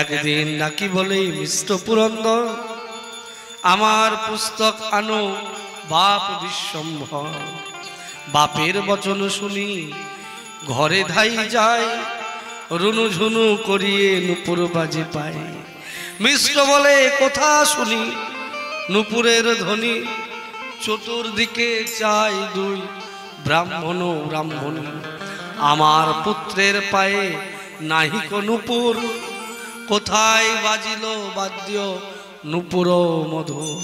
একদিন নাকি বলে মিষ্ট পুরন্দর, আমার পুস্তক আনো বাপ বিশ্বম্ভর। বাপের বচন শুনি ঘরে ধাই যায়, রুনু ঝুনু করিয়ে নুপুর বাজে পায়। মিষ্ট বলে কথা শুনি নুপুরের ধ্বনি, চতুর্দিকে চাই দুই ব্রাহ্মণ ব্রাহ্মণী। আমার পুত্রের পায়ে নাহিক নুপুর, কোথায় বাজিল বাদ্য নুপুর মধুর।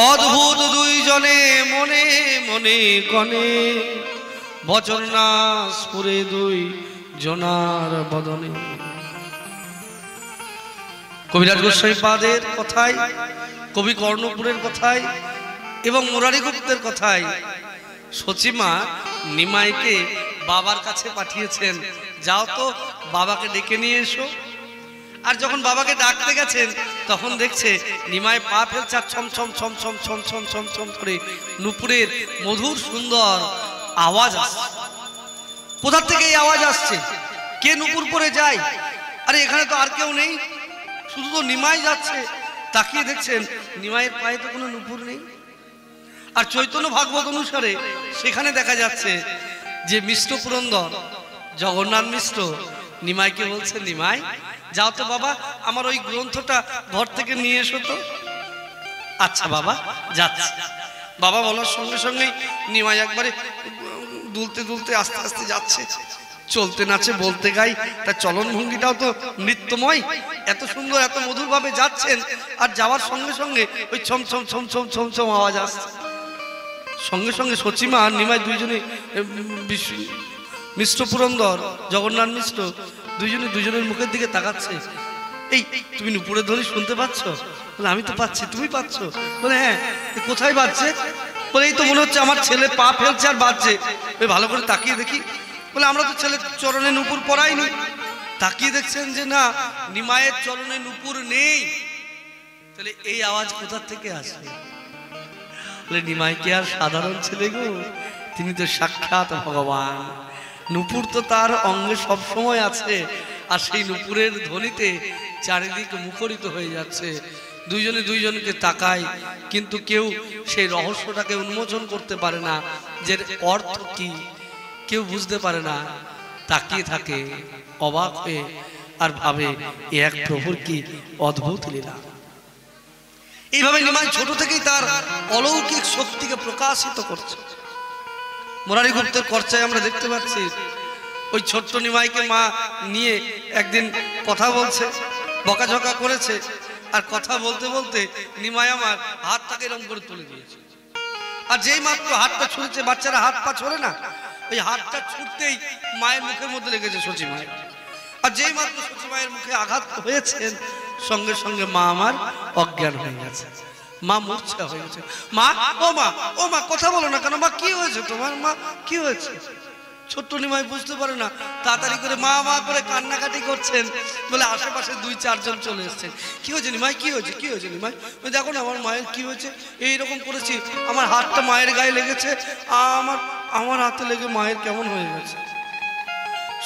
অদ্ভুত দুইজনে মনে মনে গণে, বচন না স্ফুরে দুই জনার বদনে। কবিরাজ গোস্বামী পাদের কথায়, কবি কর্ণপুরের কথায় এবং মুরারি গুপ্তের কথায় সচিমা নিমাইকে বাবার কাছে পাঠিয়েছেন, যাও তো বাবাকে ডেকে নিয়ে এসো। আর যখন বাবাকে ডাকতে গেছেন তখন দেখছে নিমাই পা ফেলছে, ছম ছম ছম ছম ছম ছম ছম ছম করে নুপুরের মধুর সুন্দর আওয়াজ আসছে। কোথা থেকে এই আওয়াজ আসছে? কে নুপুর পরে যায়? আরে এখানে তো আর কেউ নেই, শুধু তো নিমাই যাচ্ছে। তাকিয়ে দেখছেন নিমাইয়ের পায়ে তো কোনো নুপুর নেই। আর চৈতন্য ভাগবত অনুসারে সেখানে দেখা যাচ্ছে যে মিষ্ট পুরন্দর জগন্নাথ মিশ্র নিমাইকে বলছে, নিমাই যাও তো বাবা, আমার ওই গ্রন্থটা ঘর থেকে নিয়ে এসো তো। আচ্ছা বাবা যাচ্ছে। বাবা বলার সঙ্গে সঙ্গেই নিমাই একবারে দুলতে দুলতে আস্তে আস্তে যাচ্ছে, চলতে নাচে বলতে গাই, তার চলন ভঙ্গিটাও তো নৃত্যময়। এত সুন্দর এত মধুর ভাবে যাচ্ছেন, আর যাওয়ার সঙ্গে সঙ্গে ওই ছম ছম ছম ছম ছম ছম আওয়াজ আসছে। সঙ্গে সঙ্গে সচিমা আর নিমাই দুইজনে, মিষ্ট পুরন্দর জগন্নাথ মিশ্র দুইজনে দুজনের মুখের দিকে তাকাচ্ছে। এই তুমি নুপুরের ধ্বনি শুনতে পাচ্ছ? বলে আমি তো পাচ্ছি। তুমি পাচ্ছ? বলে হ্যাঁ। কোথায় বাজছে? বলে এই তো মনে হচ্ছে আমার ছেলে পা ফেলছে আর বাজছে। ওই ভালো করে তাকিয়ে দেখি। বলে আমরা তো ছেলের চরণে নুপুর পরাইনি। তাকিয়ে দেখছেন যে না, নিমায়ের চরণে নুপুর নেই। তাহলে এই আওয়াজ কোথা থেকে আসে? বলে নিমাই কি আর সাধারণ ছেলে গো, তিনি তো সাক্ষাৎ ভগবান। নুপুর তো তার অঙ্গে সব সময় আছে, আর সেই নুপুরের ধ্বনিতে চারিদিকে মুখরিত হয়ে যাচ্ছে। দুইজনে দুইজনকে তাকায়, কিন্তু কেউ সেই রহস্যটাকে উন্মোচন করতে পারে না, যে অর্থ কি কেউ বুঝতে পারে না। তাকিয়ে থাকে অবাক হয়ে, আর ভাবে এক প্রভুর কি অদ্ভুত লীলা। এইভাবে নিমাই ছোট থেকেই তার অলৌকিক শক্তিকে প্রকাশিত করছে। মুরারি গুপ্তের চর্চায় আমরা দেখতে পাচ্ছি ওই ছোট্ট নিমাইকে মা নিয়ে একদিন কথা বলছে, বকাঝকা করেছে। আর কথা বলতে বলতে নিমাই আমার হাতটাকে এরকম করে তুলে দিয়েছে। আর যেই মাত্র হাতটা ছুঁড়েছে, বাচ্চারা হাত পা ছোড়ে না, ওই হাতটা ছুটতেই মায়ের মুখের মধ্যে লেগেছে সচিমায়ের। আর যেই মাত্র সচিমায়ের মুখে আঘাত হয়েছেন, সঙ্গে সঙ্গে মা আমার অজ্ঞান হয়ে গেছে। মা মূর্ছা হয়ে গেছে। মা, ও মা, ও মা, কথা বলো না কেন? মা কি হয়েছে তোমার? মা কি হয়েছে? ছোট্ট নিমাই বুঝতে পারে না, তাড়াতাড়ি করে মা মা করে কান্নাকাটি করছেন। বলে আশেপাশে দুই চারজন চলে এসছেন। কি হয়েছে নিমাই? কি হয়েছে? কি হয়েছে নিমাই? দেখো না আমার মায়ের কি হয়েছে। এইরকম করেছি, আমার হাতটা মায়ের গায়ে লেগেছে, আমার হাতে লেগে মায়ের কেমন হয়ে গেছে।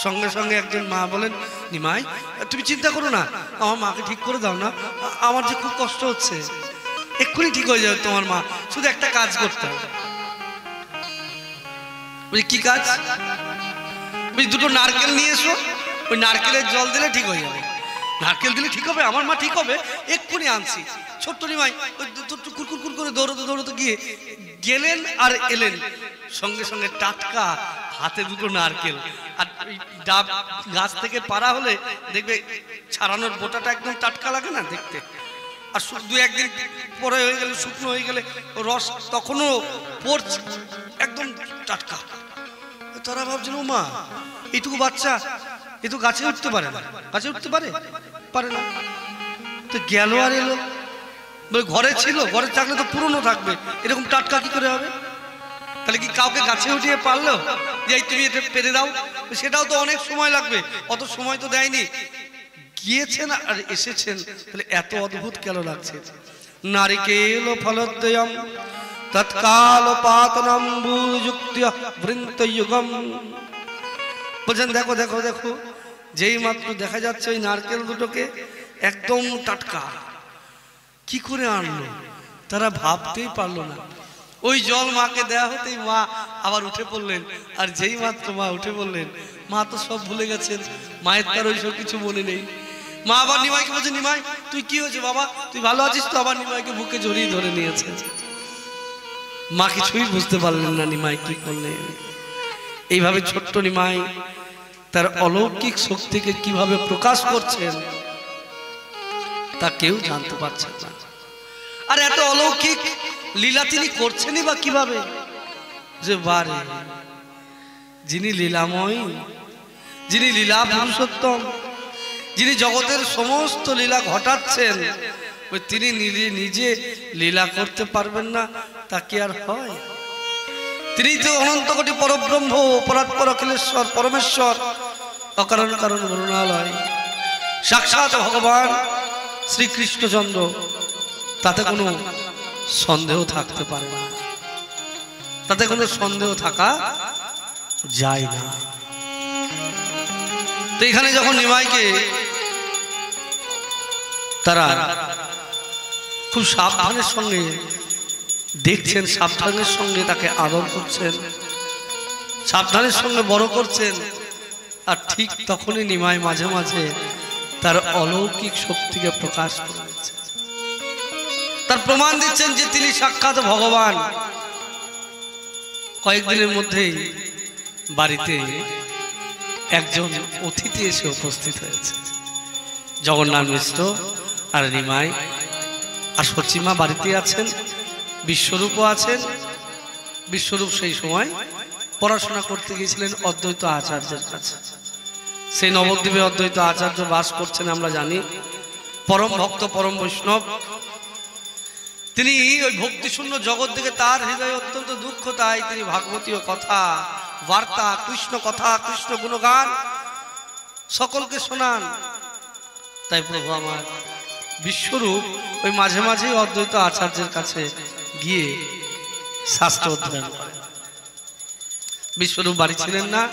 সঙ্গে সঙ্গে একজন মা বলেন, নিমাই তুমি চিন্তা করো না, আমার মাকে ঠিক করে দাও না, আমার যে খুব কষ্ট হচ্ছে, এক্ষুনি ঠিক হয়ে যাবে তোমার মা, শুধু একটা কাজ করতে হবে। বলি কি কাজ? বলি দুটো নারকেল নিয়ে এসো, ওই নারকেলের জল দিলে ঠিক হয়ে যাবে। নারকেল দিলে ঠিক হবে? আমার মা ঠিক হবে, এক্ষুনি আনছি। ছোট্ট নিমাই ওই কুরকুর করে দৌড়তে দৌড়তে গিয়ে গেলেন আর এলেন, সঙ্গে সঙ্গে টাটকা হাতে দুটো নারকেল। আর ডাব গাছ থেকে পাড়া হলে দেখবে ছাড়ানোর বোটাটা একদম টাটকা লাগে না দেখতে। আর দু একদিন পরে হয়ে গেলে, শুকনো হয়ে গেলে রস তখনও পড়ছে, একদম টাটকা। তারা ভাবছিল মা এইটুকু বাচ্চা, এ তো গাছে উঠতে পারে না। গাছে উঠতে পারে না, তো গেল আর এলো। বলে ঘরে ছিল, ঘরে থাকলে তো পুরনো থাকবে, এরকম টাটকা কি করে হবে? তাহলে কি কাউকে গাছে উঠিয়ে পারলো যে তুমি এটা পেরে দাও? সেটাও তো অনেক সময় লাগবে, অত সময় তো দেয়নি। গিয়েছেন আর এসেছেন, তাহলে এত অদ্ভুত কেন লাগছে? নারিকেল ফলদ্বয়ম তৎকাল পাতনম্বুযুক্ত্য বৃন্তযুগম। বলছেন দেখো দেখো দেখো, যেই মাত্র দেখা যাচ্ছে ওই নারকেল দুটোকে একদম টাটকা, কি করে আনলো তারা ভাবতেই পারলো না। ওই জল মাকে দেয়া হতেই মা আবার উঠে পড়লেন, আর যেই মাত্র মা উঠে পড়লেন, মা তো সব ভুলে গেছেন, মায়ের তার ওইসব কিছু মনে নেই। মা আবার নিমাইকে বলছে, নিমাই তুই কি হয়েছে বাবা, তুই ভালো আছিস তো? আবার নিমাইকে বুকে জড়িয়ে ধরে নিয়েছে। মা কিছুই বুঝতে পারলেন না নিমাই কি করলেন। এইভাবে ছোট্ট নিমাই তার অলৌকিক শক্তিকে কিভাবে প্রকাশ করছেন তা কেউ জানতে পারছেন না। আর এত অলৌকিক লীলা তিনি করছেনই বা কিভাবে? যে বারে যিনি লীলাময়, যিনি লীলা পুরুষোত্তম, যিনি জগতের সমস্ত লীলা ঘটাচ্ছেন, ওই তিনি নিজে লীলা করতে পারবেন না তা কি আর হয়? তিনি তো অনন্ত কোটি পরব্রহ্ম, পরাৎপর অখিলেশ্বর পরমেশ্বর, অকারণ কারণ করুণালয়, সাক্ষাৎ ভগবান শ্রীকৃষ্ণচন্দ্র, তাতে কোনো সন্দেহ থাকতে পারে না, তাতে কোনো সন্দেহ থাকা যায় না। তো এখানে যখন নিমাইকে তারা খুব সাবধানের সঙ্গে দেখছেন, সাবধানের সঙ্গে তাকে আদর করছেন, সাবধানের সঙ্গে বড় করছেন, আর ঠিক তখনই নিমাই মাঝে মাঝে তার অলৌকিক শক্তিকে প্রকাশ করছেন, তার প্রমাণ দিচ্ছেন যে তিনি সাক্ষাৎ ভগবান। কয়েকদিনের মধ্যেই বাড়িতে একজন অতিথি এসে উপস্থিত হয়েছে। জগন্নাথ মিশ্র আর নিমাই আর সচিমা বাড়িতে আছেন, বিশ্বরূপও আছেন। বিশ্বরূপ সেই সময় পড়াশোনা করতে গিয়েছিলেন অদ্বৈত আচার্যের কাছে। সেই নবদ্বীপে অদ্বৈত আচার্য বাস করছেন আমরা জানি, পরম ভক্ত, পরম বৈষ্ণব। তিনি ওই ভক্তিশূন্য জগৎ থেকে তার হৃদয়ে অত্যন্ত দুঃখ, তাই তিনি ভাগবতীয় কথা বার্তা, কৃষ্ণ কথা, কৃষ্ণ গুণগান সকলকে শোনান। তাই প্রভু আমার বিশ্বরূপ ওই মাঝে মাঝে অদ্বৈত আচার্যের কাছে গিয়ে শাস্ত্র অধ্যয়ন করেন। বিশ্বরূপ বাড়ি ছিলেন না,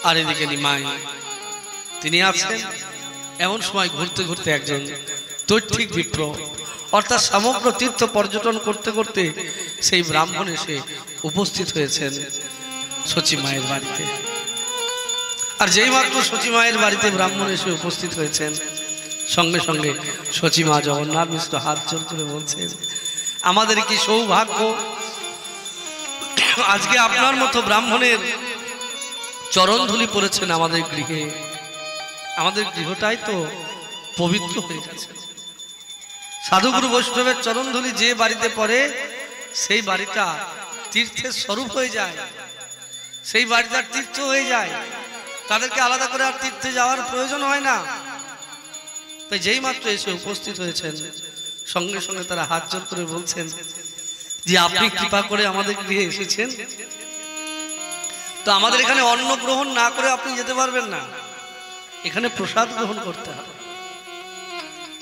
আর এদিকে নিমাই তিনি আছেন। এমন সময় ঘুরতে ঘুরতে একজন তৈত্বিক বিপ্র, অর্থাৎ সমগ্র তীর্থ পর্যটন করতে করতে সেই ব্রাহ্মণ এসে উপস্থিত হয়েছেন সচিমায়ের বাড়িতে। আর যেই মাত্র সচিমায়ের বাড়িতে ব্রাহ্মণ এসে উপস্থিত হয়েছেন, সঙ্গে সঙ্গে সচিমা জগন্নাথ মিশ্র হাত জোর করে বলছেন, আমাদের কি সৌভাগ্য, আজকে আপনার মতো ব্রাহ্মণের চরণধুলি পড়েছেন আমাদের গৃহে। আমাদের গৃহটাই তো পবিত্র হয়ে গেছে। সাধুগুরু বৈষ্ণবের চরণধুলি যে বাড়িতে পড়ে, সেই বাড়িটা তীর্থের স্বরূপ হয়ে যায়, সেই বাড়িটার তীর্থ হয়ে যায়। তাদেরকে আলাদা করে আর তীর্থে যাওয়ার প্রয়োজন হয় না। তাই যেই মাত্র এসে উপস্থিত হয়েছেন, সঙ্গে সঙ্গে তারা হাত জোর করে বলছেন যে আপনি কৃপা করে আমাদের গৃহে এসেছেন, তো আমাদের এখানে অন্ন গ্রহণ না করে আপনি যেতে পারবেন না, এখানে প্রসাদ গ্রহণ করতে হবে।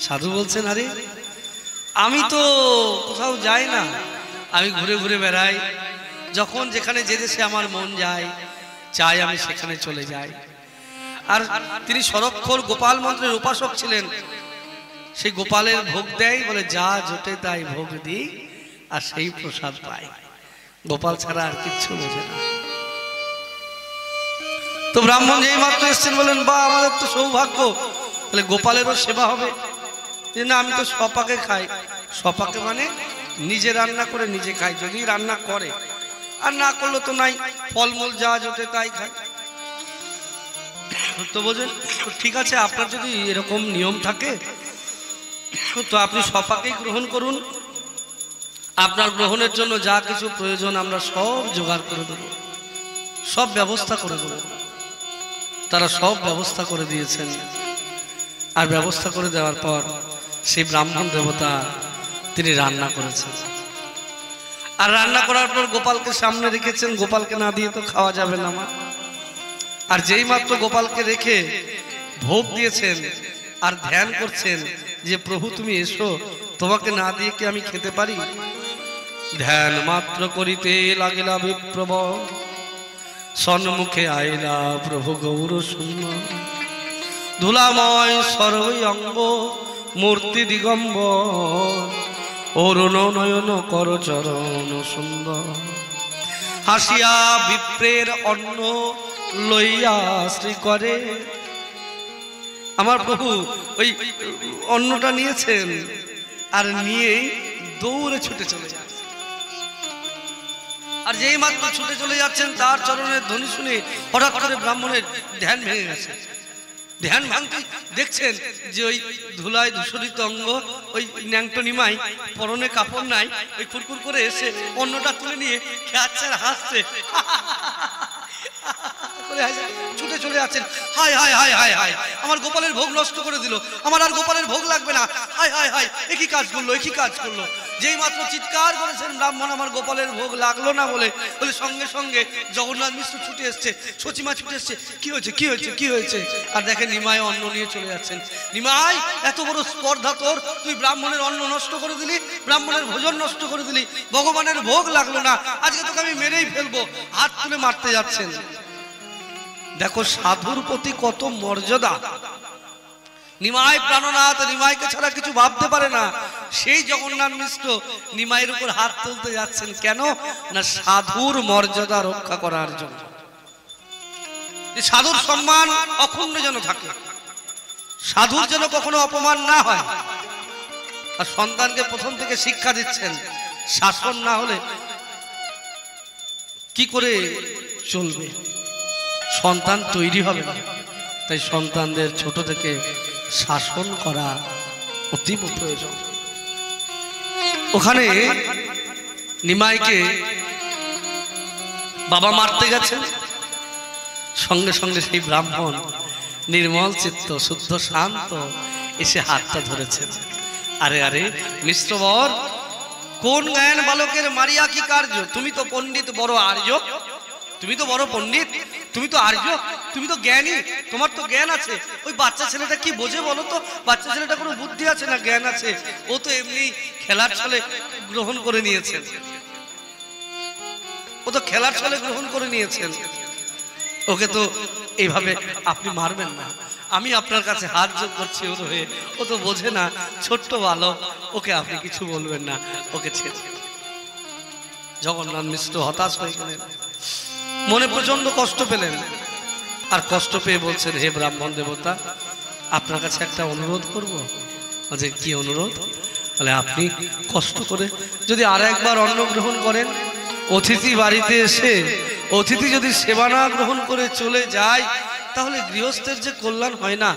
সাধু বলছেন, আরে আমি তো কোথাও যাই না, আমি ঘুরে ঘুরে বেড়াই, যখন যেখানে যে দেশে আমার মন যায় চাই আমি সেখানে চলে যাই। আর তিনি সরক্ষর গোপাল মন্ত্রের উপাসক ছিলেন, সেই গোপালের ভোগ দেয়, বলে যা জোটে তাই ভোগ দিই, আর সেই প্রসাদ পাই, গোপাল ছাড়া আর কিচ্ছু বোঝে না। তো ব্রাহ্মণ যেই মাত্র এসছেন বলেন, বা আমাদের তো সৌভাগ্য, তাহলে গোপালেরও সেবা হবে। না, আমি তো সপাকে খাই। সপাকে মানে নিজে রান্না করে নিজে খাই, যদি রান্না করে, আর না করলে তো নাই, ফলমূল যা জোটে তাই খাই। তো বলছেন ঠিক আছে, আপনার যদি এরকম নিয়ম থাকে তো আপনি সপাকেই গ্রহণ করুন, আপনার গ্রহণের জন্য যা কিছু প্রয়োজন আমরা সব জোগাড় করে দেব, সব ব্যবস্থা করে দেব। তারা সব ব্যবস্থা করে দিয়েছেন। আর ব্যবস্থা করে দেওয়ার পর সেই ব্রাহ্মণ দেবতা তিনি রান্না করেছেন, আর রান্না করার পর গোপালকে সামনে রেখেছেন। গোপালকে না দিয়ে তো খাওয়া যাবে না মা। আর যেই মাত্র গোপালকে রেখে ভোগ দিয়েছেন আর ধ্যান করছেন যে প্রভু তুমি এসো, তোমাকে না দিয়ে কি আমি খেতে পারি? ধ্যান মাত্র করিতে লাগিলা বিপ্রব, সন্মুখে আইলা প্রভু গৌর শূন্য। ধুলাময় সর্বই অঙ্গ মূর্তি দিগম্বর অরুণ নয়ন করচরণ সুন্দর হাসিয়া বিপ্রের অন্ন লইয়া শ্রী করে। আমার প্রভু ওই অন্নটা নিয়েছেন আর নিয়েই দৌড়ে ছুটে চলে যাচ্ছে। আর যেই মাত্র ছুটে চলে যাচ্ছেন তার চরণের ধ্বনি শুনে হঠাৎ করে ব্রাহ্মণের ধ্যান ভেঙে গেছে। ধ্যান ভাঙতে দেখছেন যে ওই ধুলায় ধূসরিত অঙ্গ, ওই ন্যাংটো নিমাই, পরনে কাপড় নাই, ওই কুরকুর করে এসে অন্নটা তুলে নিয়ে খেয়াচ্ছে আর হাসছে, ছুটে চলে যাচ্ছেন। High high high high high, আমার গোপালের ভোগ নষ্ট করে দিল, আমার আর গোপালের ভোগ লাগবে না, হাই হাই হাই, একই কাজ করলো, একই কাজ করলো। যেই মাত্র চিৎকার করেছেন ব্রাহ্মণ আমার গোপালের ভোগ লাগলো না বলে, বলে সঙ্গে সঙ্গে জগন্নাথ মিশ্র ছুটে এসছে, সচিমা ছুটে এসছে, কি হয়েছে কি হয়েছে কি হয়েছে? আর দেখেন নিমাই অন্ন নিয়ে চলে যাচ্ছেন। নিমাই, এত বড় স্পর্ধা তোর, তুই ব্রাহ্মণের অন্ন নষ্ট করে দিলি, ব্রাহ্মণের ভোজন নষ্ট করে দিলি, ভগবানের ভোগ লাগলো না, আজকে তোকে আমি মেরেই ফেলবো। হাত তুলে মারতে যাচ্ছেন। দেখো সাধুর প্রতি কত মর্যাদা। নিমাই প্রাণনাথ, নিমাইকে ছাড়া কিছু ভাবতে পারে না। সেই জগন্নাথ মিশ্র নিমাইয়ের উপর হাত তুলতে যাচ্ছেন কেন? না সাধুর মর্যাদা রক্ষা করার জন্য। সাধুর সম্মান অক্ষুণ্ণ যেন থাকে, সাধুর যেন কখনো অপমান না হয়। আর সন্তানকে প্রথম থেকে শিক্ষা দিচ্ছেন, শাসন না হলে কি করে চলবে, সন্তান তৈরি হবে না। তাই সন্তানদের ছোট থেকে শাসন করা অতীব প্রয়োজন। ওখানে নিমাইকে বাবা মারতে গেছেন, সঙ্গে সঙ্গে সেই ব্রাহ্মণ নির্মল চিত্ত শুদ্ধ শান্ত এসে হাতটা ধরেছেন। আরে আরে মিশ্রবর, কোন জ্ঞান বালকের মারিয়া কি কার্য? তুমি তো পণ্ডিত বড় আর্য, তুমি তো বড় পণ্ডিত, তুমি তো আর্য, তুমি তো জ্ঞানী, তোমার তো জ্ঞান আছে। ওই বাচ্চা ছেলেটা কি বোঝে বলো তো? বাচ্চা ছেলেটা কোনো বুদ্ধি আছে না জ্ঞান আছে? ও তো এমনি খেলার ছলে গ্রহণ করে নিয়েছেন, ও তো খেলার ছলে গ্রহণ করে নিয়েছেন। ওকে তো এইভাবে আপনি মারবেন না, আমি আপনার কাছে হাত জোড় করছি ওর হয়ে। ও তো বোঝে না, ছোট্ট বালক, ওকে আপনি কিছু বলবেন না, ওকে ছেড়ে। জগন্নাথ মিশ্র হতাশ হয়ে গেলেন, মনে প্রচন্ড কষ্ট পেলেন। আর কষ্ট পেয়ে বলছেন, হে ব্রাহ্মণ দেবতা, আপনার কাছে একটা অনুরোধ করব। যে কি অনুরোধ? বলে আপনি কষ্ট করে যদি আর একবার অন্ন গ্রহণ করেন, অতিথি বাড়িতে এসে অতিথি যদি সেবা না গ্রহণ করে চলে যায়, তাহলে গৃহস্থের যে কল্যাণ হয় না,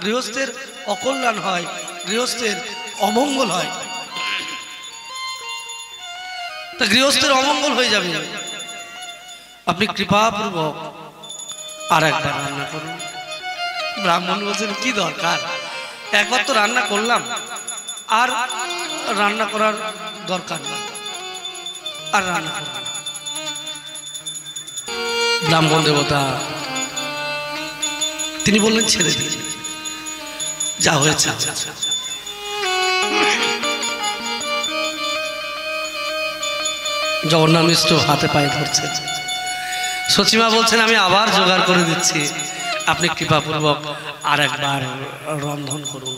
গৃহস্থের অকল্যাণ হয়, গৃহস্থের অমঙ্গল হয়। তা গৃহস্থের অমঙ্গল হয়ে যাবে। আপনি কৃপাপূর্বক আর একবার রান্না করুন। ব্রাহ্মণ বলছেন, কি দরকার, একবার তো রান্না করলাম, আর রান্না করার দরকার নেই, আর রান্না করব না। ব্রাহ্মণ দেবতা তিনি বললেন, ছেড়ে দিন, যা হয়েছে। জগন্নাথ মিশ্র হাতে পায়ে ধরছে। সচিমা বলছেন, আমি আবার জোগাড় করে দিচ্ছি, আপনি কৃপাপূর্বক আর একবার রন্ধন করুন।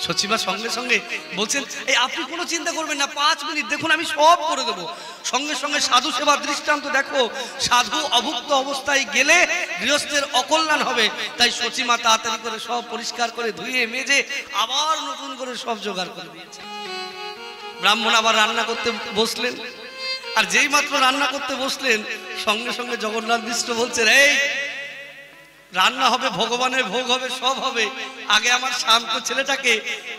সচিমা সঙ্গে সঙ্গে বলছেন, এই আপনি কোনো চিন্তা করবেন না, 5 মিনিট দেখুন, আমি সব করে দেবো। সঙ্গে সঙ্গে সাধু সেবার দৃষ্টান্ত দেখো, সাধু অভুক্ত অবস্থায় গেলে গৃহস্থের অকল্যাণ হবে। তাই সচিমা তাড়াতাড়ি করে সব পরিষ্কার করে ধুয়ে মেজে আবার নতুন করে সব জোগাড় করে দিয়েছে। ব্রাহ্মণ আবার রান্না করতে বসলেন। আর যেই মাত্র রান্না করতে বসলেন, সঙ্গে সঙ্গে জগন্নাথ মিশ্র বলছেন, এই রান্না হবে, ভগবানের ভোগ হবে, সব হবে, আগে আমার শান্ত ছেলেটাকে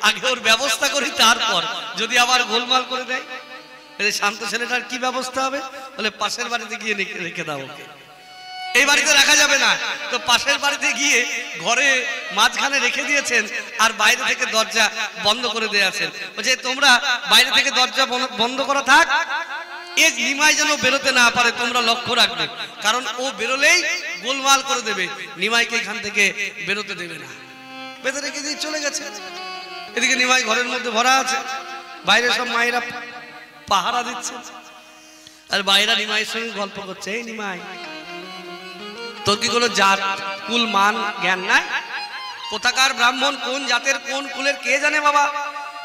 আগে ওর ব্যবস্থা করি, তারপর যদি আবার গোলমাল করে দেয়। শান্ত ছেলেটার কি ব্যবস্থা হবে? বলে পাশের বাড়িতে গিয়ে রেখে দাও ওকে, এই বাড়িতে রাখা যাবে না। তো পাশের বাড়িতে গিয়ে ঘরে মাঝখানে রেখে দিয়েছেন, আর বাইরে থেকে দরজা বন্ধ করে দিয়েছেন। বলছে, তোমরা বাইরে থেকে দরজা বন্ধ করা থাক, এই নিমাই যেন বেরোতে না পারে, তোমরা লক্ষ্য রাখবে, কারণ ও বেরোলেই গোলমাল করে দেবে, নিমাইকে এখান থেকে বেরোতে দেবে না। বেঁধে রেখে দিয়ে চলে গেছে। এদিকে নিমাই ঘরের মধ্যে ভরা আছে, বাইরে সব মায়েরা পাহারা দিচ্ছে, আর বাইরা নিমাইয়ের সঙ্গে গল্প করছে। এই নিমাই, তোর কি কোনো জাত কুল মান জ্ঞান নাই? কোথাকার ব্রাহ্মণ, কোন জাতের, কোন কুলের, কে জানে বাবা।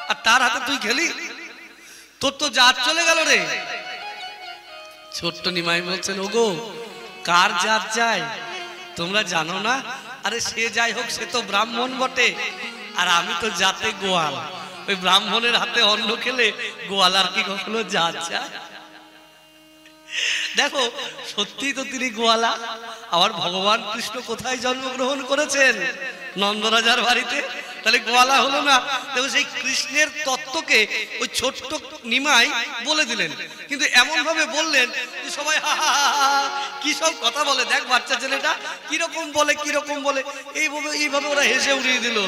আর তার হাতে তুই খেলি, তোর তো জাত চলে গেল রে। ছোট্ট নিমাই বলছেন, ওগো কার জাত যায় তোমরা জানো না? আরে সে যাই হোক, সে তো ব্রাহ্মণ বটে, আর আমি তো জাতে গোয়াল। ওই ব্রাহ্মণের হাতে অন্ন খেলে গোয়াল আর কি কখনো জাত যায়? দেখো সত্যি তো তিনি গোয়ালা। আবার ভগবান কৃষ্ণ কোথায় জন্মগ্রহণ করেছেন? নন্দরাজার বাড়িতে। তাহলে গোয়ালা হলো না? দেখো সেই কৃষ্ণের তত্ত্বকে ওই ছোট্ট নিমাই বলে দিলেন, কিন্তু এমন ভাবে বললেন যে সবাই হা হা হা কি সব কথা বলে, দেখ বাচ্চা ছেলেটা কিরকম বলে, কিরকম বলে, এইভাবে ওরা হেসে উড়িয়ে দিল।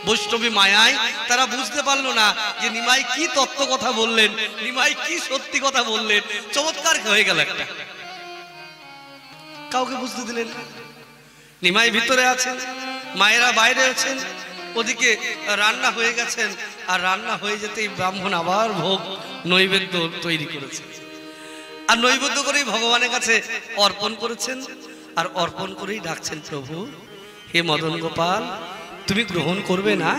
বৈষ্ণবী মায়ায় তারা বুঝতে পারলো না যে নিমাই কি তত্ত্ব কথা বললেন, নিমাই কি সত্যি কথা বললেন। চমৎকার হয়ে গেল একটা, কাউকে বুঝতে দিলেন। নিমাই ভিতরে আছেন, মায়েরা বাইরে আছেন, ওদিকে রান্না হয়ে গেছেন। আর রান্না হয়ে যেতেই ব্রাহ্মণ আবার ভোগ নৈবেদ্য তৈরি করেছেন, আর নৈবেদ্য করেই ভগবানের কাছে অর্পণ করেছেন। আর অর্পণ করেই ডাকছেন, প্রভু হে মদন গোপাল, তুমি গ্রহণ করবে না?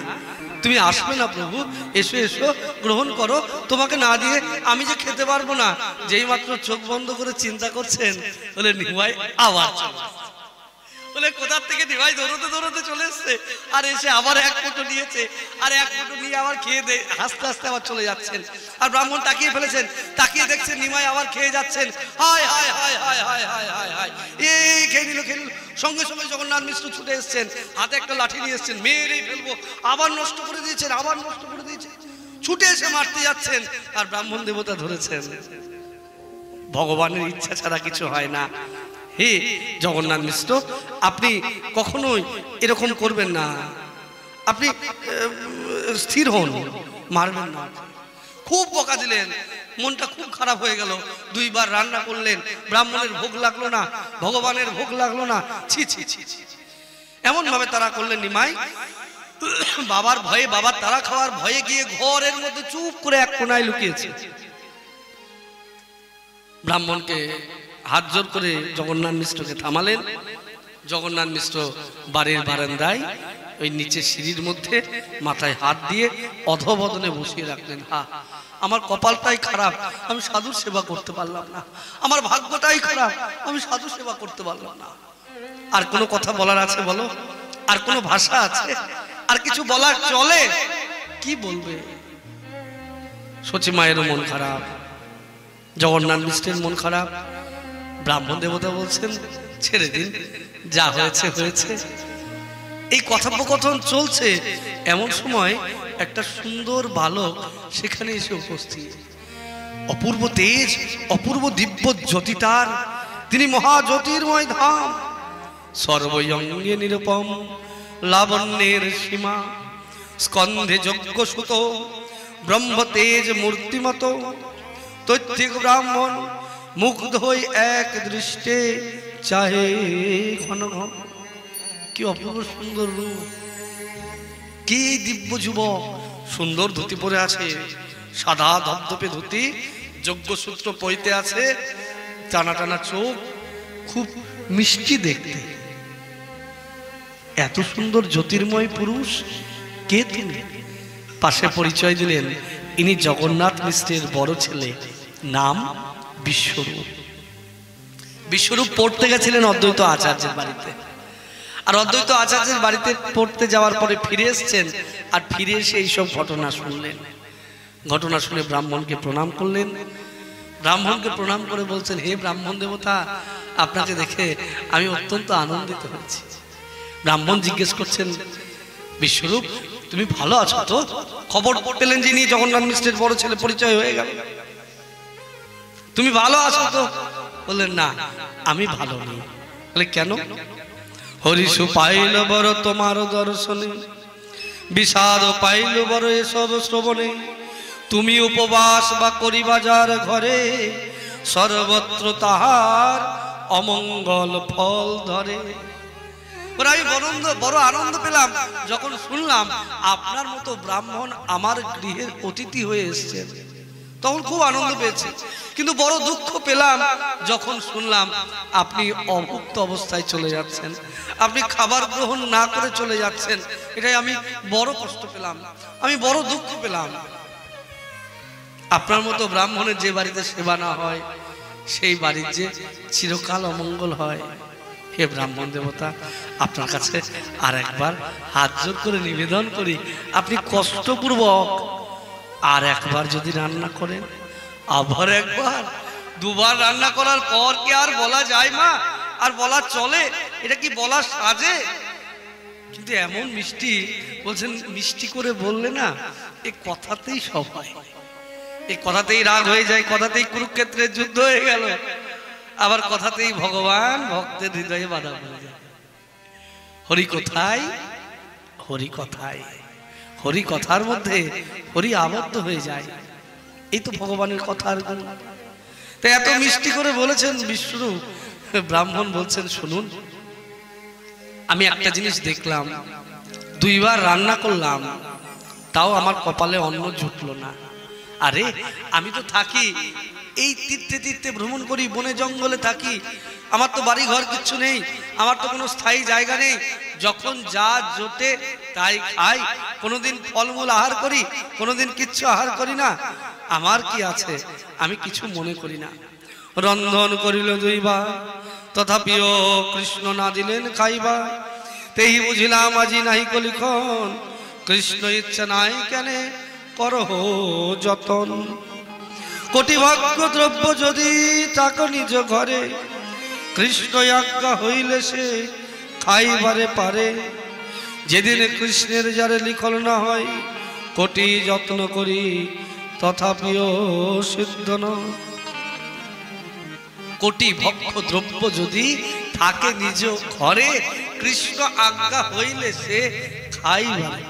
তুমি আসবে না প্রভু? এসো এসো, গ্রহণ করো, তোমাকে না দিয়ে আমি যে খেতে পারবো না। যেই মাত্র চোখ বন্ধ করে চিন্তা করছেন, বলে নিমাই আবার বলে কোথার থেকে নিমাই দৌড়তে দৌড়তে চলে এসছে, আর এসে আবার এক ফুটো নিয়েছে, আর এক ফুটো নিয়ে আবার খেয়ে দে হাসতে হাসতে আবার চলে যাচ্ছেন। আর ব্রাহ্মণ তাকিয়ে ফেলেছেন, তাকিয়ে দেখছেন নিমাই আবার খেয়ে যাচ্ছেন। হায় হায় হায় হায় হায় হায় হায় হায়, এই খেয়ে নিল খেয়ে নিল। সঙ্গে সঙ্গে জগন্নাথ মিশ্র ছুটে এসছেন, হাতে একটা লাঠি নিয়ে এসছেন, মেরেই ফেলবো। আবার নষ্ট করে দিয়েছেন, আবার নষ্ট করে দিয়েছেন, ছুটে এসে মারতে যাচ্ছেন। আর ব্রাহ্মণ দেবতা ধরেছেন। ভগবানের ইচ্ছা ছাড়া কিছু হয় না। হে জগন্নাথ মিশ্র, আপনি কখনোই এরকম করবেন না, আপনি স্থির হন, মারবেন না। খুব বকা দিলেন, মনটা খুব খারাপ হয়ে গেল। দুইবার রান্না করলেন, ব্রাহ্মণের ভোগ লাগলো না, ভগবানের ভোগ লাগলো না। ছি ছি ছি ছি, এমন ভাবে তারা করলেন। নিমাই বাবার ভয়ে, বাবার তারা খাওয়ার ভয়ে গিয়ে ঘরের মধ্যে চুপ করে এক কোনায় লুকিয়েছে। ব্রাহ্মণকে হাত জোর করে জগন্নাথ মিশ্রকে থামালেন। জগন্নাথ মিশ্র বাড়ির বারান্দায় ওই নিচে সিঁড়ির মধ্যে মাথায় হাত দিয়ে অধবদনে বসিয়ে রাখলেন। আমার কপালটাই খারাপ, আমি সাধুর সেবা করতে পারলাম না। আমার ভাগ্যটাই খারাপ, আমি সাধু সেবা করতে পারলাম না। আর কোনো কথা বলার আছে বলো? আর কোনো ভাষা আছে? আর কিছু বলার চলে? কি বলবে? সচি মায়েরও মন খারাপ, জগন্নাথ মিশ্রের মন খারাপ। ব্রাহ্মণ দেবতা বলছেন, ছেড়ে দিন, যা হয়েছে হয়েছে। এই কথোপকথন চলছে, এমন সময় একটা সুন্দর বালক সেখানে এসে উপস্থিত। অপূর্ব তেজ, অপূর্ব দিব্য জ্যোতি তার, তিনি মহাজ্যোতির্ময় ধাম। সর্বঙ্গে নিরুপম, লাবণ্যের সীমা, স্কন্ধে যজ্ঞ সুত, ব্রহ্ম তেজ মূর্তিমত। তৈত্তিক ব্রাহ্মণ মুগ্ধ হই এক দৃষ্টে চাহে ঘন ঘন। কি অপূর্ব সুন্দর রূপ, কি দিব্য যুবক, সুন্দর ধুতি পরে আছে, সাদা ধবধবে ধুতি, যজ্ঞসূত্র পইতে আছে, টানা টানা চোখ, খুব মিষ্টি দেখতে। এত সুন্দর জ্যোতির্ময় পুরুষ, কে তিনি? পাশে পরিচয় দিলেন, ইনি জগন্নাথ মিশ্রের বড় ছেলে, নাম বিশ্বরূপ। বিশ্বরূপ পড়তে গেছিলেন অদ্বৈত আচার্যের বাড়িতে, আর অদ্বৈত আচার্যের বাড়িতে পড়তে যাওয়ার পরে ফিরে এসছেন। আর ফিরে এসে এইসব ঘটনা শুনলেন। ঘটনা শুনে ব্রাহ্মণকে প্রণাম করলেন। ব্রাহ্মণকে প্রণাম করে বলছেন, হে ব্রাহ্মণ দেবতা, আপনাকে দেখে আমি অত্যন্ত আনন্দিত হয়েছি। ব্রাহ্মণ জিজ্ঞেস করছেন, বিশ্বরূপ তুমি ভালো আছো তো? খবর পেলেন যিনি জগন্নাথ মিশ্রের বড় ছেলে, পরিচয় হয়ে গেল, তুমি ভালো আছো তো? বললেন, না আমি ভালো নেই। বলে, কেন? হরিষু পাইল বড় তোমার দর্শনে, বিষাদ পাইল বড় এসব শ্রবণে। তুমি উপবাস বা করিবাজার ঘরে, সর্বত্র তাহার অমঙ্গল ফল ধরে। আমি বড় আনন্দ পেলাম যখন শুনলাম আপনার মতো ব্রাহ্মণ আমার গৃহের অতিথি হয়ে এসেছেন। তখন খুব আনন্দ পেয়েছি, কিন্তু বড় দুঃখ পেলাম যখন শুনলাম আপনি অভুক্ত অবস্থায় চলে যাচ্ছেন, আপনি খাবার গ্রহণ না করে চলে যাচ্ছেন। এটাই আমি বড় কষ্ট পেলাম, আমি বড় দুঃখ পেলাম। আপনার মতো ব্রাহ্মণের যে বাড়িতে সেবা না হয় সেই বাড়ির যে চিরকাল অমঙ্গল হয়। হে ব্রাহ্মণ দেবতা, আপনার কাছে আর একবার হাত জোর করে নিবেদন করি, আপনি কষ্টপূর্বক আর একবার যদি রান্না করেন, আবার একবার, দুবার রান্না করার পর কি আর বলা যায় মা? আর বলা চলে? এটা কি বলা সাজে? কিন্তু এমন মিষ্টি বলছেন, মিষ্টি করে বললে না এই কথাতেই সব হয়, এই কথাতেই রাগ হয়ে যায়, কথাতেই কুরুক্ষেত্রের যুদ্ধ হয়ে গেল, আবার কথাতেই ভগবান ভক্তের হৃদয়ে বাধা পড়ে যায়। হরি কোথায়, হরি কথায়, হরি কথার মধ্যে হরি আবদ্ধ হয়ে যায়। এই তো ভগবানের কথার গুণ। তাই এত মিষ্টি করে বলেছেন বিষ্ণু। ব্রাহ্মণ বলছেন, শুনুন, আমি একটা জিনিস দেখলাম, দুইবার রান্না করলাম, তাও আমার কপালে অন্ন জুটলো না। আরে আমি তো থাকি এই তীর্থে তীর্থে ভ্রমণ করি, বনে জঙ্গলে থাকি, আমার তো বাড়ি ঘর কিচ্ছু নেই, আমার তো কোনো স্থায়ী জায়গা নেই, যখন যা জোটে তাই খাই, কোনোদিন ফলমূল আহার করি, কোনোদিন কিচ্ছু আহার করি না। আমার কি আছে, আমি কিছু মনে করি না। রন্ধন করিল দুইবার, তথাপিও কৃষ্ণ না দিলেন খাইবা, তেহি বুঝিলাম আজি নাহি কলিখন, কৃষ্ণ ইচ্ছা নাই কেনে করহ যতন। কোটি ভাগ্য দ্রব্য যদি তাক নিজ ঘরে, কৃষ্ণ আজ্ঞা হইলে সে খাইবারে পারে। যেদিন কৃষ্ণের যারে লিখল না হয়, কোটি যত্ন করি তথাপিও সিদ্ধ ন। কোটি ভক্ষ দ্রব্য যদি থাকে নিজ ঘরে, কৃষ্ণ আজ্ঞা হইলে সে খাইবারে।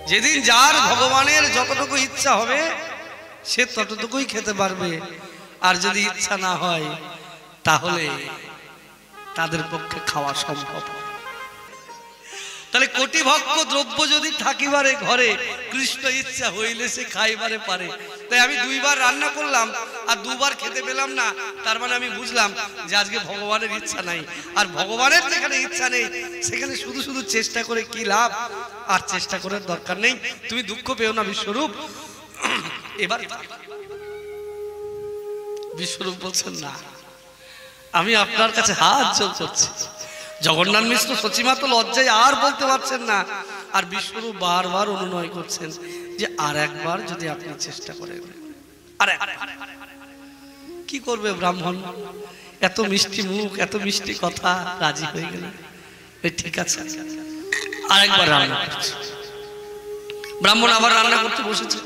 যেদিন যার ভগবানের যতটুকু ইচ্ছা হবে সে ততটুকুই খেতে পারবে, আর যদি ইচ্ছা না হয় তাহলে তাদের পক্ষে খাওয়া সম্ভব। তাহলে কোটি ভক্ষ দ্রব্য যদি থাকিবারে ঘরে, কৃষ্ণ ইচ্ছা হইলে সে খাইবারে পারে। তাই আমি দুইবার রান্না করলাম আর দুবার খেতে পেলাম না, তার মানে আমি বুঝলাম যে আজকে ভগবানের ইচ্ছা নাই। আর ভগবানের যেখানে ইচ্ছা নেই সেখানে শুধু শুধু চেষ্টা করে কি লাভ? আর চেষ্টা করার দরকার নেই। তুমি দুঃখ পেও না বিশ্বরূপ। এবার বিশ্বরূপ বলছেন, না, আমি আপনার কাছে হাত জোড় করছি। জগন্নাথ মিশ্র সচিমা তো লজ্জায় আর বলতে পারছেন না, আর বিশ্বরূপ বারবার অনুনয় করছেন যে আর একবার যদি আপনি চেষ্টা করেন। আর কি করবে ব্রাহ্মণ? এত মিষ্টি মুখ, এত মিষ্টি কথা, রাজি হয়ে গেল। ঠিক আছে, আরেকবার রান্না করছে। ব্রাহ্মণ আবার রান্না করতে বসেছে,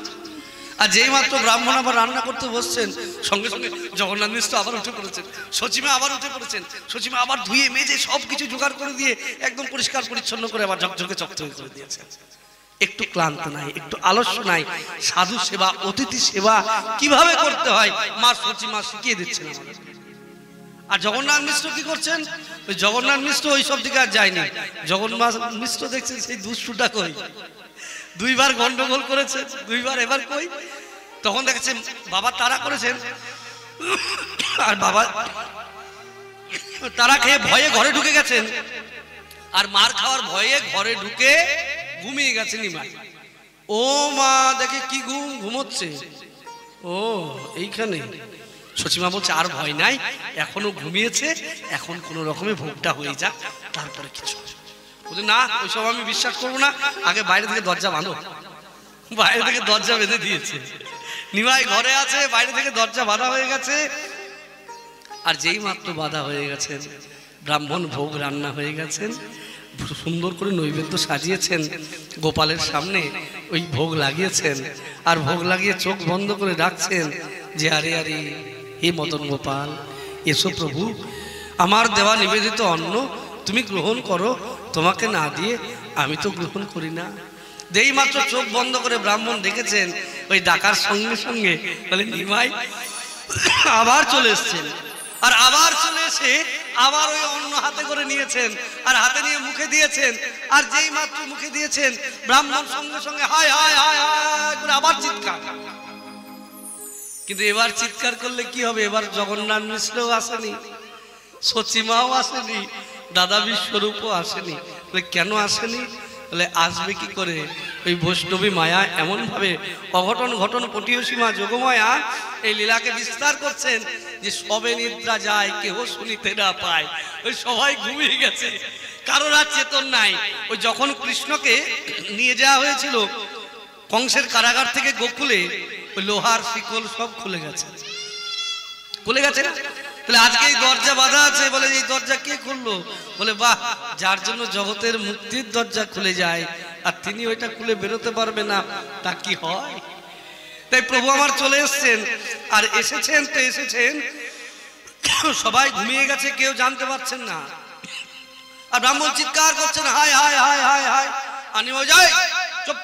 আর যেই মাত্র ব্রাহ্মণ আবার রান্না করতে বসছেন, সঙ্গে সঙ্গে জগন্নাথ মিশ্র আবার উঠে পড়েছেন, সচিমা আবার উঠে পড়েছেন। সচিমা আবার ধুয়ে মেজে সবকিছু জোগাড় করে দিয়ে একদম পরিষ্কার পরিচ্ছন্ন করে আবার ঝকঝকে চকচকে করে দিয়েছেন। একটু ক্লান্ত নাই, একটু আলস্য নাই। সাধু সেবা, অতিথি সেবা কিভাবে করতে হয় মা সচিমা শিখিয়ে দিচ্ছেন আমাদের। আর জগন্নাথ মিশ্র কি করছেন? ওই জগন্নাথ মিশ্র ওই সব দিকে আর যায়নি। জগন্নাথ মিশ্র দেখছেন সেই দুষ্টুটা কই, দুইবার গন্ডগোল করেছে, দুইবার এবার কই। তখন দেখেছেন বাবা তারা করেছেন, আর বাবা তারা খেয়ে ভয়ে ঘরে ঢুকে গেছেন, আর মার খাওয়ার ভয়ে ঘরে ঢুকে ঘুমিয়ে গেছে নিমাই। ও মা দেখে কি ঘুমোচ্ছে, ও এইখানে। সচিমা বলছে আর ভয় নাই, এখনো ঘুমিয়েছে, এখন কোন রকমে ভোগটা হয়ে যাক, তারপরে কিছু। না, ওইসব আমি বিশ্বাস করবো না, আগে বাইরে থেকে দরজা বাঁধো। বাইরে থেকে দরজা বেঁধে দিয়েছে, নিমাই ঘরে আছে, বাইরে থেকে দরজা বাঁধা হয়ে গেছে। আর যেই মাত্র বাঁধা হয়ে গেছেন, ব্রাহ্মণ ভোগ রান্না হয়ে গেছেন, সুন্দর করে নৈবেদ্য সাজিয়েছেন, গোপালের সামনে ওই ভোগ লাগিয়েছেন, আর ভোগ লাগিয়ে চোখ বন্ধ করে ডাকছেন যে আরে আরে হে মদন গোপাল, এসো প্রভু, আমার দেওয়া নিবেদিত অন্ন তুমি গ্রহণ করো, তোমাকে না দিয়ে আমি তো গ্রহণ করি না। যেই মাত্র চোখ বন্ধ করে ব্রাহ্মণ দেখেছেন, ওই ডাকার সঙ্গে সঙ্গে বলে নিমাই আবার চলে এসছেন, আর আবার চলে এসে আবার ওই অন্ন হাতে করে নিয়েছেন, আর হাতে নিয়ে মুখে দিয়েছেন। আর যেই মাত্র মুখে দিয়েছেন, ব্রাহ্মণ সঙ্গে সঙ্গে হায় হায় হায় হায় করে আবার চিৎকার। কিন্তু এবার চিৎকার করলে কি হবে? এবার জগন্নাথ মিশ্রও আসেনি, সচিমাও আসেনি, দাদা বিশ্বরূপও আসেনি। কেন আসেনি? বলে আসবে কি করে? ওই বৈষ্ণবী মায়া এমনভাবে অঘটন ঘটন পটীয়সীমা যোগমায়া এই লীলাকে বিস্তার করছেন যে সবে নিদ্রা যায়, কেহ শুনিতে না পায়। ওই সবাই ঘুমিয়ে গেছে, কারোর আর চেতন নাই। ওই যখন কৃষ্ণকে নিয়ে যাওয়া হয়েছিল কংসের কারাগার থেকে গোকুলে, ওই লোহার শিকল সব খুলে গেছে, খুলে গেছে না? তাহলে আজকে এই দরজা বাঁধা আছে, বলে এই দরজা কে খুললো? বলে বাহ, যার জন্য জগতের মুক্তির দরজা খুলে যায় আর তিনি ওইটা খুলে বেরোতে পারবে না, তা কি হয়? তাই প্রভু আমার চলে এসছেন, আর এসেছেন তো এসেছেন সবাই ঘুমিয়ে গেছে, কেউ জানতে পারছেন না। আর ব্রাহ্মণ চিৎকার করছেন, হায় হায় হায় হায় হায়, আনি হয়ে যায়, চুপ।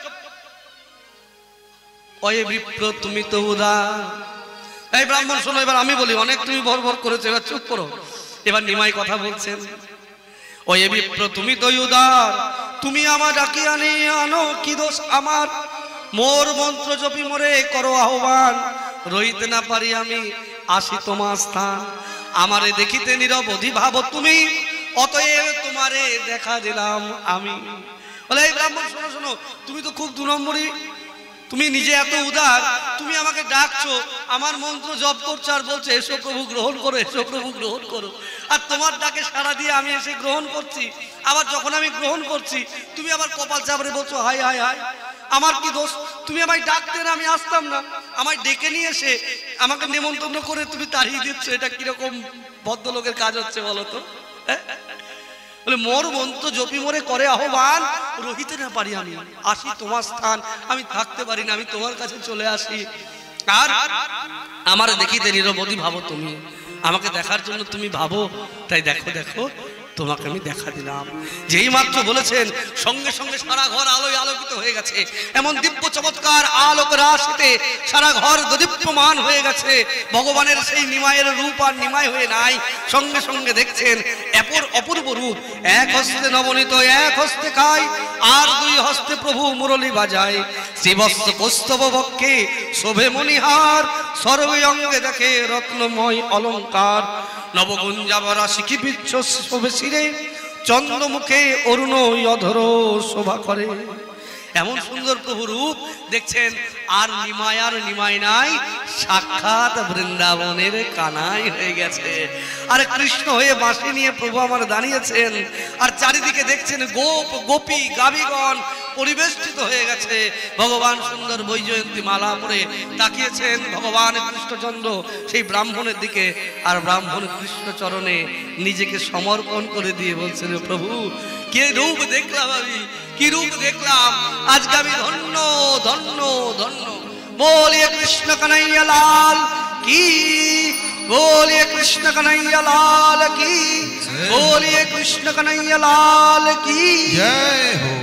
অয়ে বিপ্র তুমি তো উদার। এই ব্রাহ্মণ শোনো, এবার আমি বলি, অনেক তুমি ভর ভর করেছো, এবার চুপ করো। এবার নিমাই কথা বলছেন, ওয়ে বিপ্র তুমি তো উদার, তুমি আমার ডাকি আনো, কি দোষ আমার? মোর মন্ত্র জপি মোরে করো আহ্বান, রইতে না পারি আমি আসি তোমার স্থান। আমারে দেখিতে নিরবধি ভাবো তুমি, অতএব তোমারে দেখা দিলাম আমি। বলে এই ব্রাহ্মণ শোনো শোনো, তুমি তো খুব 2 নম্বরই, তুমি নিজে এত উদার, তুমি আমাকে ডাকছো, আমার মন্ত্র জপ করছো আর বলছো এসো প্রভু গ্রহণ করো, এসো প্রভু গ্রহণ করো। আর তোমার ডাকে সাড়া দিয়ে আমি এসে গ্রহণ করছি। আবার যখন আমি গ্রহণ করছি তুমি আবার কপাল চাপড়ে বলছো হাই হাই হাই। আমার কি দোষ? তুমি আমায় ডাকতে না, আমি আসতাম না। আমায় ডেকে নিয়ে এসে আমাকে নিমন্ত্রণ করে তুমি তাড়িয়ে দিচ্ছ, এটা কিরকম ভদ্রলোকের কাজ হচ্ছে বলো তো? বলে মোর মন্ত্র জপি মোরে করে আহ্বান, রহিতে না পারি আমি আসি তোমার স্থান। আমি থাকতে পারি না, আমি তোমার কাছে চলে আসি। আর আমার দেখিতে নিরবধি ভাবো তুমি, আমাকে দেখার জন্য তুমি ভাবো, তাই দেখো দেখো তোমাকে আমি দেখা দিলাম। যেই মাত্র বলেছেন সঙ্গে সঙ্গে সারা ঘর আলোয় আলোকিত হয়ে গেছে। এমন দিব্য চমৎকার আলোক রাশিতে সারা ঘর দীপ্যমান হয়ে গেছে। ভগবানের সেই নিমায়ের রূপ আর নিমাই হয়ে নাই, সঙ্গে সঙ্গে দেখছেন অপূর্ব রূপ। এক হস্তে নবনীত, এক হস্তে খায়, আর 2 হস্তে প্রভু মুরলী বাজায়। শ্রীবস্ত্র কৌস্তব বক্ষে শোভে মণিহার, সর্বে অঙ্গে দেখে রত্নময় অলঙ্কার। নবগুঞ্জাবরা শিখি বিচ্ছ শোভে শিরে, চন্দ্রমুখে অরুণ অধর শোভা করে। এমন সুন্দর প্রভু রূপ দেখছেন। আর নিমাই নাই, সাক্ষাৎ বৃন্দাবনের কানাই হয়ে গেছে। আর কৃষ্ণ হয়ে বাঁশি নিয়ে প্রভু আমার দাঁড়িয়েছেন। আর চারিদিকে দেখছেন গোপ গোপী গাভীগণ পরিবেষ্টিত হয়ে গেছে। ভগবান সুন্দর বৈজয়ন্তী মালা পরে তাকিয়েছেন ভগবান কৃষ্ণচন্দ্র সেই ব্রাহ্মণের দিকে। আর ব্রাহ্মণ কৃষ্ণ চরণে নিজেকে সমর্পণ করে দিয়ে বলছেন, প্রভু কে রূপ দেখলাম আমি, কি রূপ দেখলাম, আজকে আমি ধন্য ধন্য ধন্য। बोलिए कृष्ण कन्हैया लाल की, बोलिए कृष्ण कन्हैया लाल की, बोलिए कृष्ण कन्हैया लाल की जय हो।